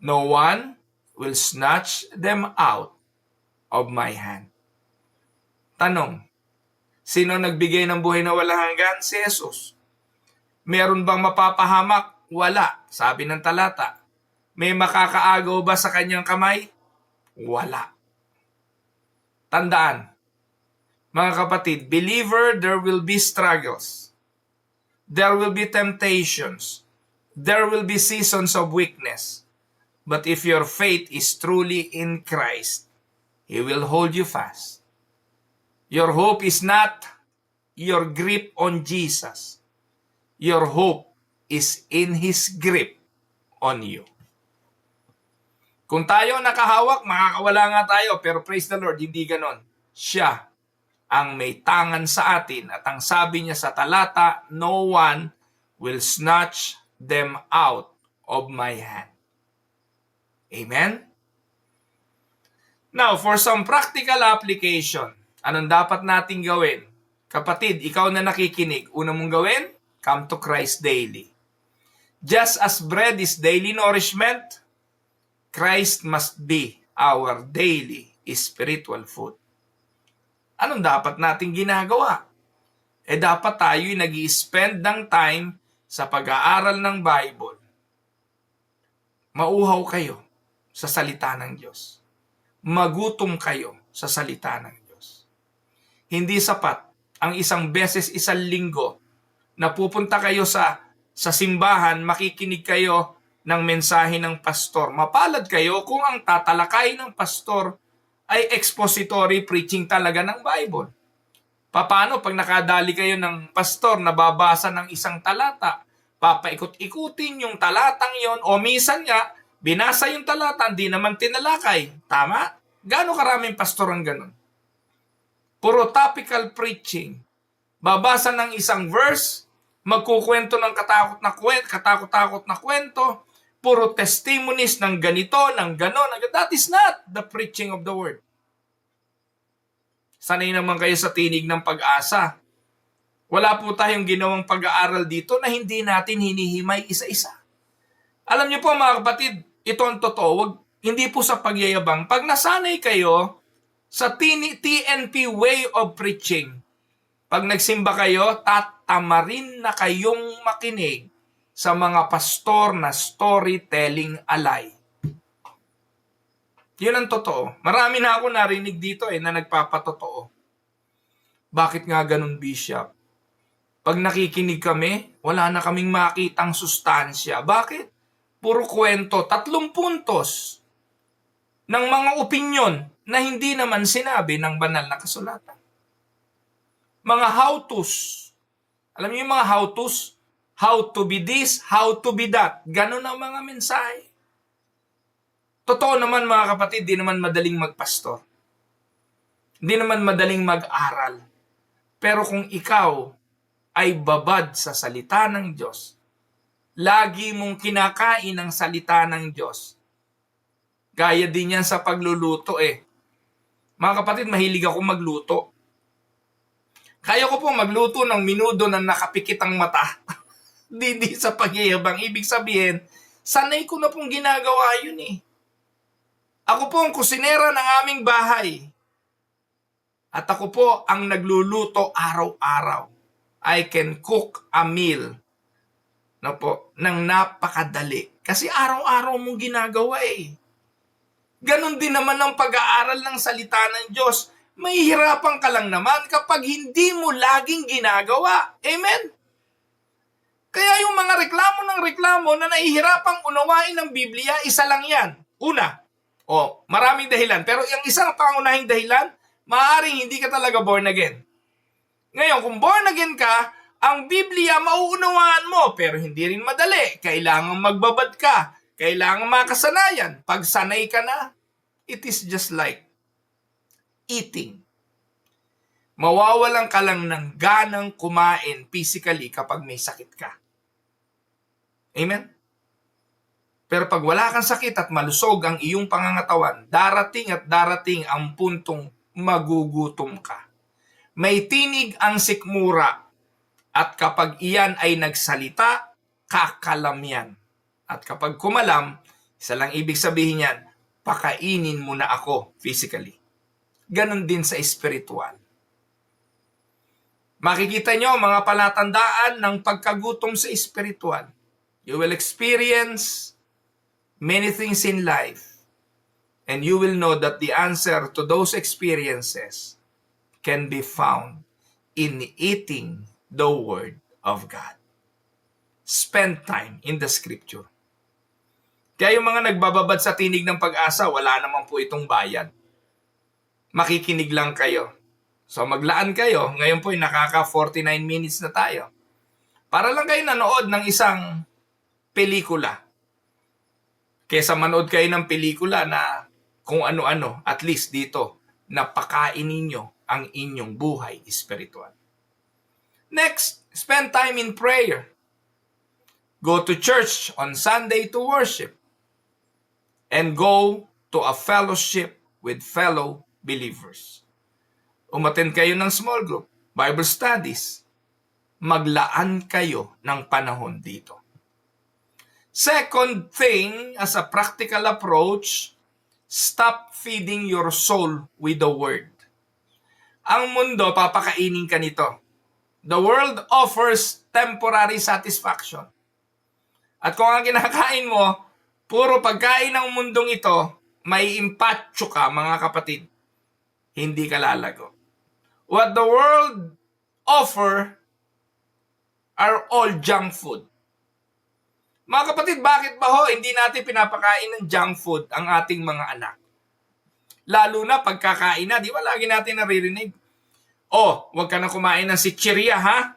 Speaker 1: No one will snatch them out of my hand. Tanong, sino nagbigay ng buhay na walang hanggan? Si Jesus. Meron bang mapapahamak? Wala. Sabi ng talata. May makakaagaw ba sa kanyang kamay? Wala. Tandaan, mga kapatid, believer, there will be struggles. There will be temptations. There will be seasons of weakness. But if your faith is truly in Christ, He will hold you fast. Your hope is not your grip on Jesus. Your hope is in His grip on you. Kung tayo nakahawak, makakawala nga tayo. Pero praise the Lord, hindi ganon. Siya ang may tangan sa atin. At ang sabi niya sa talata, no one will snatch them out of my hand. Amen? Now, for some practical application, anong dapat nating gawin? Kapatid, ikaw na nakikinig, una mong gawin, come to Christ daily. Just as bread is daily nourishment, Christ must be our daily spiritual food. Anong dapat nating ginagawa? Dapat tayo'y nag-i-spend ng time sa pag-aaral ng Bible. Mauhaw kayo sa salita ng Diyos. Magutom kayo sa salita ng Diyos. Hindi sapat ang isang beses isang linggo na pupunta kayo sa simbahan, makikinig kayo ng mensahe ng pastor. Mapalad kayo kung ang tatalakay ng pastor ay expository preaching talaga ng Bible. Paano pag nakadali kayo ng pastor na babasa ng isang talata, papaikot-ikutin yung talatang yon o minsan nga, binasa yung talata, hindi naman tinalakay. Tama? Gaano karaming pastor ang ganun? Puro topical preaching. Babasa ng isang verse, magkukwento ng katakot-takot na kwento, puro testimonies ng ganito, ng ganon. That is not the preaching of the word. Sanay naman kayo sa tinig ng pag-asa. Wala po tayong ginawang pag-aaral dito na hindi natin hinihimay isa-isa. Alam niyo po mga kapatid, ito ang totoo, hindi po sa pagyayabang. Pag nasanay kayo sa TNP way of preaching, pag nagsimba kayo, tatamarin na kayong makinig sa mga pastor na storytelling alay. Yun ang totoo. Marami na ako narinig dito na nagpapatotoo. Bakit nga ganun, Bishop? Pag nakikinig kami, wala na kaming makitang sustansya. Bakit? Puro kwento, 3 puntos ng mga opinyon na hindi naman sinabi ng banal na kasulatan. Mga how-tos. Alam niyo yung mga how-tos? How to be this, how to be that. Ganun ang mga mensahe. Totoo naman mga kapatid, di naman madaling magpastor. Di naman madaling mag-aral. Pero kung ikaw ay babad sa salita ng Diyos, lagi mong kinakain ang salita ng Diyos, gaya din yan sa pagluluto Mga kapatid, mahilig ako magluto. Kaya ko po magluto ng minudo na nakapikit ang mata. Hindi sa pagyayabang. Ibig sabihin, sanay ko na pong ginagawa yun Ako po ang kusinera ng aming bahay. At ako po ang nagluluto araw-araw. I can cook a meal ng napakadali. Kasi araw-araw mong ginagawa Ganon din naman ang pag-aaral ng salita ng Diyos. Mahihirapan ka lang naman kapag hindi mo laging ginagawa. Amen? Kaya yung mga reklamo na nahihirapang unawain ng Biblia, isa lang yan. Una, maraming dahilan. Pero yung isang pangunahing dahilan, maaaring hindi ka talaga born again. Ngayon, kung born again ka, ang Biblia mauunawaan mo, pero hindi rin madali. Kailangan magbabad ka. Kailangan makasanayan. Pag sanay ka na, it is just like eating. Mawawalan ka lang ng ganang kumain physically kapag may sakit ka. Amen? Pero pag wala kang sakit at malusog ang iyong pangangatawan, darating at darating ang puntong magugutom ka. May tinig ang sikmura at kapag iyan ay nagsalita, kakalam yan. At kapag kumalam, isa lang ibig sabihin yan, pakainin mo na ako physically. Ganon din sa spiritual. Makikita nyo mga palatandaan ng pagkagutom sa spiritual. You will experience many things in life and you will know that the answer to those experiences can be found in eating the Word of God. Spend time in the Scripture. Kaya yung mga nagbababad sa tinig ng pag-asa, wala naman po itong bayad. Makikinig lang kayo. So maglaan kayo. Ngayon po nakaka 49 minutes na tayo. Para lang kayo nanood ng isang pelikula. Kesa manood kayo ng pelikula na kung ano-ano, at least dito, napakain ninyo ang inyong buhay espiritual. Next, spend time in prayer. Go to church on Sunday to worship. And go to a fellowship with fellow believers. Umattend kayo ng small group, Bible studies. Maglaan kayo ng panahon dito. Second thing, as a practical approach, stop feeding your soul with the word. Ang mundo, papakainin ka nito. The world offers temporary satisfaction. At kung ang kinakain mo, puro pagkain ng mundong ito, may impatyo ka, mga kapatid. Hindi ka lalago. What the world offer are all junk food. Mga kapatid, bakit ba hindi natin pinapakain ng junk food ang ating mga anak? Lalo na pagkakain na, di ba lagi natin naririnig? Huwag ka na kumain ng sitsirya, ha?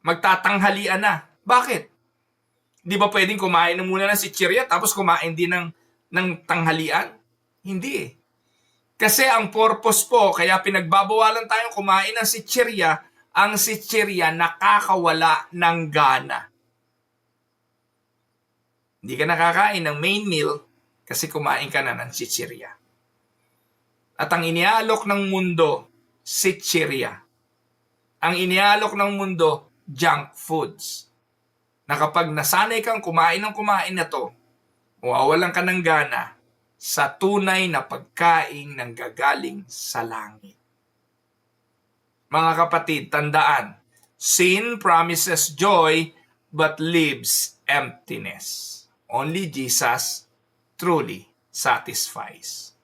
Speaker 1: Magtatanghalian na. Bakit? Di ba pwedeng kumain na muna ng sitsirya tapos kumain din ng tanghalian? Hindi eh. Kasi ang purpose po, kaya pinagbabawalan tayong kumain ng sitsirya, ang sitsirya nakakawala ng gana. Hindi ka nakakain ng main meal kasi kumain ka na ng sitsirya. At ang inialok ng mundo, sitsirya. Ang inialok ng mundo, junk foods. Na kapag nasanay kang kumain na to, mawawalan ka ng gana sa tunay na pagkain ng gagaling sa langit. Mga kapatid, tandaan, sin promises joy but leaves emptiness. Only Jesus truly satisfies.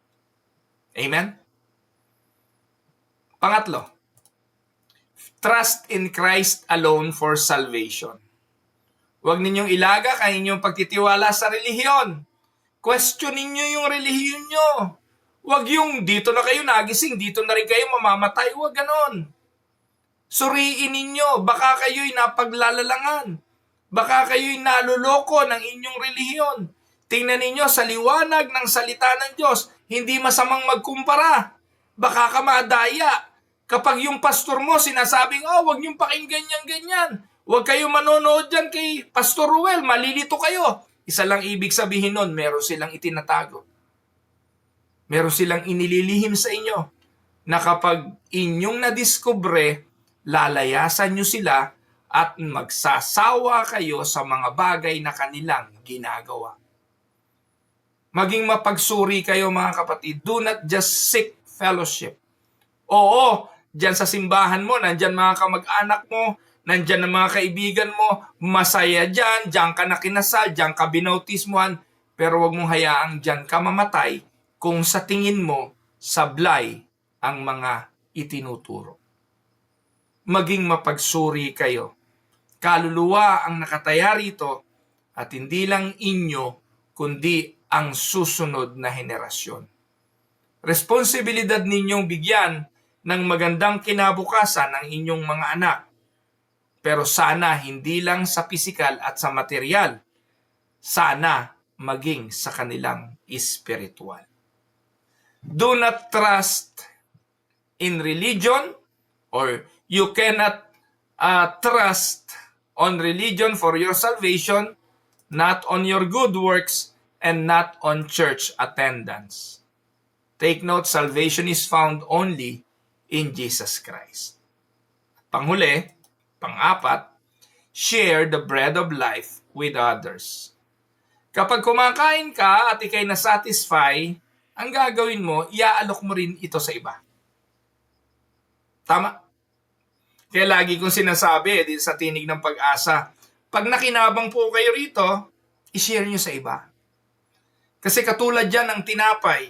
Speaker 1: Amen? Pangatlo, trust in Christ alone for salvation. Huwag ninyong ilagak ang inyong pagtitiwala sa relihiyon. Questionin nyo yung relihiyon nyo. Huwag yung dito na kayo nagising, dito na rin kayo mamamatay. Huwag ganon. Suriin ninyo, baka kayo'y napaglalalangan. Baka kayo'y naluloko ng inyong relihiyon. Tingnan ninyo sa liwanag ng salita ng Diyos, hindi masamang magkumpara. Baka ka madaya. Kapag yung pastor mo sinasabing, huwag niyong pakinggan ganyan. Huwag kayo manonood dyan kay Pastor Ruel, malilito kayo. Isa lang ibig sabihin nun, meron silang itinatago. Meron silang inililihim sa inyo na kapag inyong nadiskubre, lalayasan nyo sila at magsasawa kayo sa mga bagay na kanilang ginagawa. Maging mapagsuri kayo, mga kapatid. Do not just seek fellowship. Oo, dyan sa simbahan mo, nandyan mga kamag-anak mo, nandyan ang mga kaibigan mo, masaya dyan ka na kinasal, dyan ka binautismuhan, pero wag mong hayaang dyan ka mamatay kung sa tingin mo sablay ang mga itinuturo. Maging mapagsuri kayo. Kaluluwa ang nakataya rito at hindi lang inyo, kundi ang susunod na henerasyon. Responsibilidad ninyong bigyan ng magandang kinabukasan ang inyong mga anak. Pero sana hindi lang sa pisikal at sa material. Sana maging sa kanilang espiritual. Do not trust in religion, or you cannot trust on religion for your salvation, not on your good works, and not on church attendance. Take note, salvation is found only in Jesus Christ. Panghuli, pang-apat, share the bread of life with others. Kapag kumakain ka at ikay na-satisfy, ang gagawin mo, iaalok mo rin ito sa iba. Tama? Kaya lagi kong sinasabi din sa Tinig ng Pag-asa, pag nakinabang po kayo rito, i-share nyo sa iba. Kasi katulad yan ng tinapay,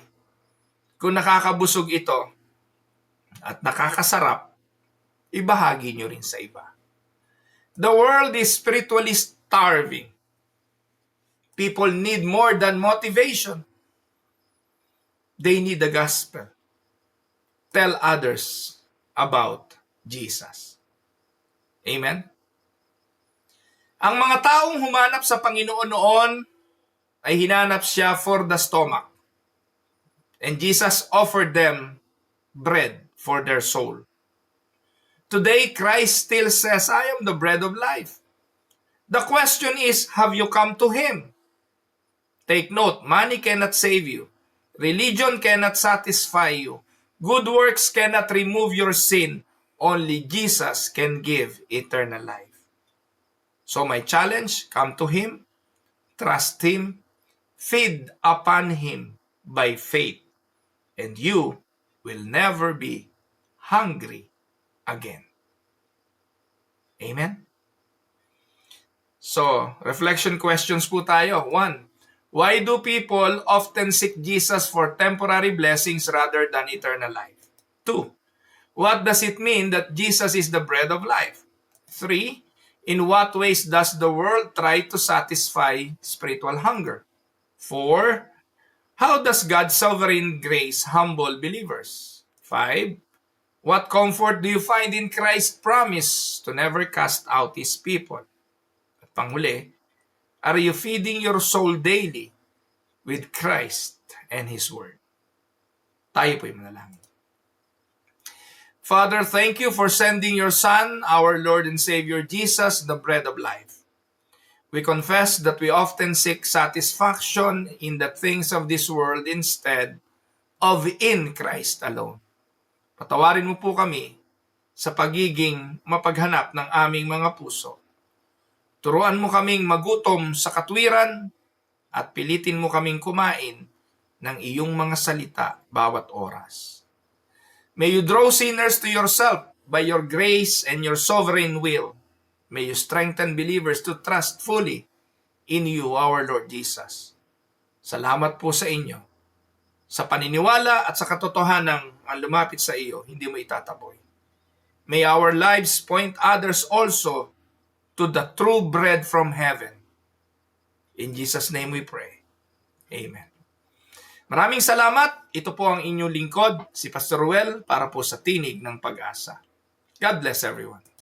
Speaker 1: kung nakakabusog ito at nakakasarap, ibahagi nyo rin sa iba. The world is spiritually starving. People need more than motivation. They need the gospel. Tell others about Jesus. Amen? Ang mga taong humanap sa Panginoon noon ay hinanap siya for the stomach. And Jesus offered them bread for their soul. Today, Christ still says, I am the bread of life. The question is, have you come to Him? Take note, money cannot save you. Religion cannot satisfy you. Good works cannot remove your sin. Only Jesus can give eternal life. So my challenge, come to Him, trust Him, feed upon Him by faith, and you will never be hungry again. Amen? So, reflection questions po tayo. 1. Why do people often seek Jesus for temporary blessings rather than eternal life? 2. What does it mean that Jesus is the bread of life? 3. In what ways does the world try to satisfy spiritual hunger? 4. How does God's sovereign grace humble believers? 5. What comfort do you find in Christ's promise to never cast out His people? At panghuli, are you feeding your soul daily with Christ and His Word? Tayo po'y manalangin. Father, thank you for sending your Son, our Lord and Savior Jesus, the bread of life. We confess that we often seek satisfaction in the things of this world instead of in Christ alone. Patawarin mo po kami sa pagiging mapaghanap ng aming mga puso. Turuan mo kaming magutom sa katwiran at pilitin mo kaming kumain ng iyong mga salita bawat oras. May you draw sinners to yourself by your grace and your sovereign will. May you strengthen believers to trust fully in you, our Lord Jesus. Salamat po sa inyo. Sa paniniwala at sa katotohanan ang lumapit sa iyo, hindi mo itataboy. May our lives point others also to the true bread from heaven. In Jesus' name we pray. Amen. Maraming salamat. Ito po ang inyong lingkod, si Pastor Ruel, para po sa Tinig ng Pag-asa. God bless everyone.